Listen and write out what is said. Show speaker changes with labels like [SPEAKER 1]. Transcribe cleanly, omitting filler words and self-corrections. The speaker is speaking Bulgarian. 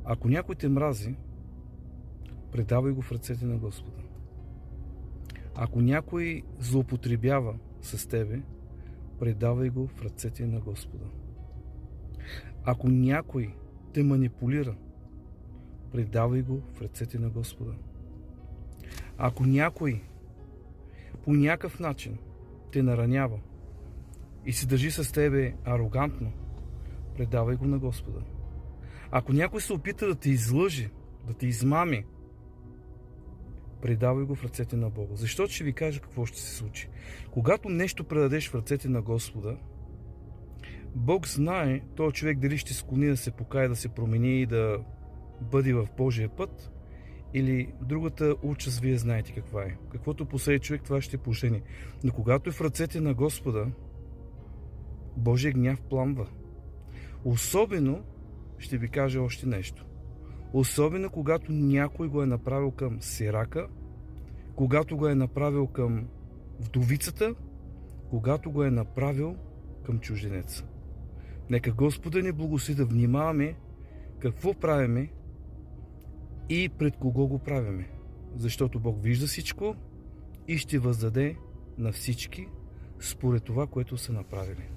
[SPEAKER 1] Ако някой те мрази, предавай го в ръцете на Господа. Ако някой злоупотребява с тебе, предавай го в ръцете на Господа. Ако някой те манипулира, предавай го в ръцете на Господа. Ако някой по някакъв начин те наранява и се държи с тебе арогантно, предавай го на Господа. Ако някой се опита да те излъже, да те измами, предавай го в ръцете на Бога. Защото ще ви кажа какво ще се случи. Когато нещо предадеш в ръцете на Господа, Бог знае този човек дали ще склони да се покае, да се промени и да бъде в Божия път, или другата участ вие знаете каква е. Каквото посея човек, това ще пожени. Но когато е в ръцете на Господа, Божия гняв пламва. Особено, ще ви кажа още нещо. Особено когато някой го е направил към сирака, когато го е направил към вдовицата, когато го е направил към чужденеца. Нека Господа ни благослови да внимаваме какво правиме и пред кого го правиме. Защото Бог вижда всичко и ще въздаде на всички според това, което са направили.